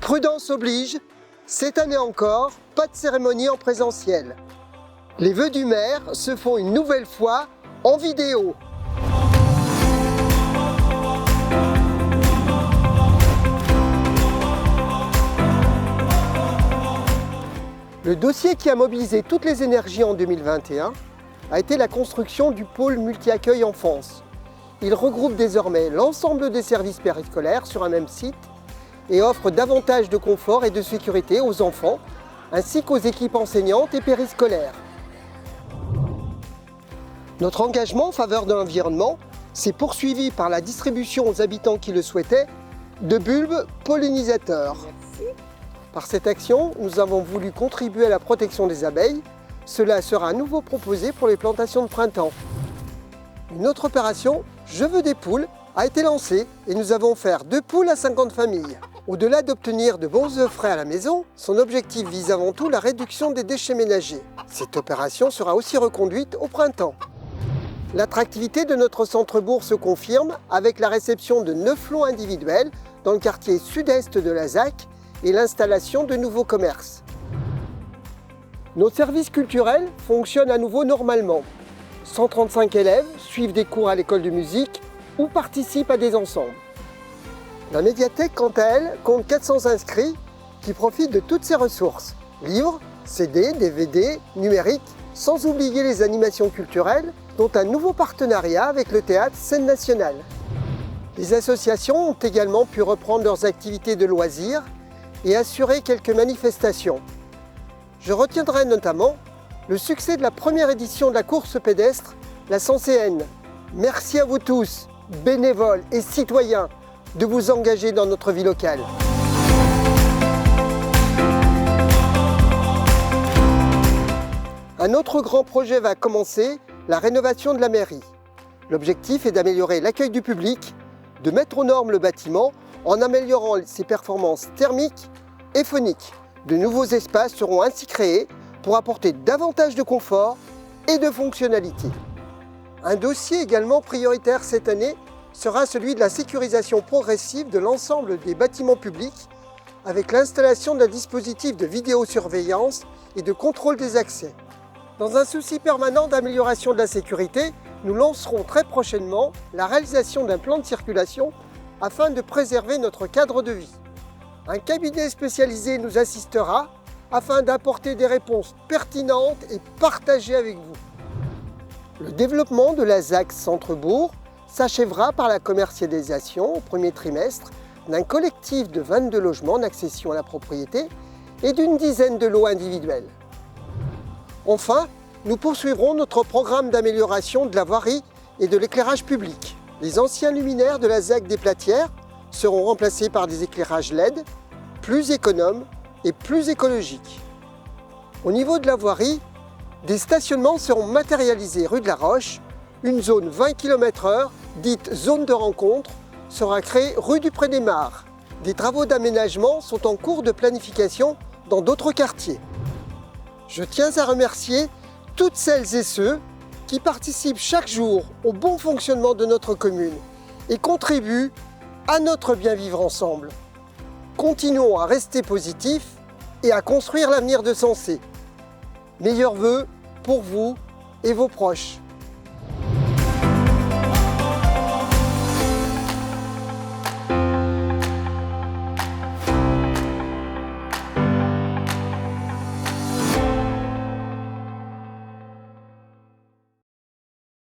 Prudence oblige, cette année encore, pas de cérémonie en présentiel. Les vœux du maire se font une nouvelle fois en vidéo. Le dossier qui a mobilisé toutes les énergies en 2021 a été la construction du pôle multi-accueil enfance. Il regroupe désormais l'ensemble des services périscolaires sur un même site et offre davantage de confort et de sécurité aux enfants, ainsi qu'aux équipes enseignantes et périscolaires. Notre engagement en faveur de l'environnement s'est poursuivi par la distribution aux habitants qui le souhaitaient de bulbes pollinisateurs. Merci. Par cette action, nous avons voulu contribuer à la protection des abeilles. Cela sera à nouveau proposé pour les plantations de printemps. Une autre opération, Je veux des poules, a été lancée et nous avons offert 2 poules à 50 familles. Au-delà d'obtenir de bons œufs frais à la maison, son objectif vise avant tout la réduction des déchets ménagers. Cette opération sera aussi reconduite au printemps. L'attractivité de notre centre-bourg se confirme avec la réception de 9 lots individuels dans le quartier sud-est de la ZAC et l'installation de nouveaux commerces. Nos services culturels fonctionnent à nouveau normalement. 135 élèves suivent des cours à l'école de musique ou participent à des ensembles. La médiathèque, quant à elle, compte 400 inscrits qui profitent de toutes ses ressources. Livres, CD, DVD, numériques, sans oublier les animations culturelles, dont un nouveau partenariat avec le théâtre Scène Nationale. Les associations ont également pu reprendre leurs activités de loisirs et assurer quelques manifestations. Je retiendrai notamment le succès de la première édition de la course pédestre, la Sancéenne. Merci à vous tous, bénévoles et citoyens, de vous engager dans notre vie locale. Un autre grand projet va commencer, la rénovation de la mairie. L'objectif est d'améliorer l'accueil du public, de mettre aux normes le bâtiment en améliorant ses performances thermiques et phoniques. De nouveaux espaces seront ainsi créés pour apporter davantage de confort et de fonctionnalité. Un dossier également prioritaire cette année sera celui de la sécurisation progressive de l'ensemble des bâtiments publics avec l'installation d'un dispositif de vidéosurveillance et de contrôle des accès. Dans un souci permanent d'amélioration de la sécurité, nous lancerons très prochainement la réalisation d'un plan de circulation afin de préserver notre cadre de vie. Un cabinet spécialisé nous assistera afin d'apporter des réponses pertinentes et partagées avec vous. Le développement de la ZAC Centre-Bourg s'achèvera par la commercialisation au premier trimestre d'un collectif de 22 logements en accession à la propriété et d'une dizaine de lots individuels. Enfin, nous poursuivrons notre programme d'amélioration de la voirie et de l'éclairage public. Les anciens luminaires de la ZAC des Platières seront remplacés par des éclairages LED, plus économes et plus écologiques. Au niveau de la voirie, des stationnements seront matérialisés rue de la Roche. Une zone 20 km/h, dite zone de rencontre, sera créée rue du Pré-des-Mares. Des travaux d'aménagement sont en cours de planification dans d'autres quartiers. Je tiens à remercier toutes celles et ceux qui participent chaque jour au bon fonctionnement de notre commune et contribuent à notre bien vivre ensemble. Continuons à rester positifs et à construire l'avenir de Sensé. Meilleurs vœux pour vous et vos proches.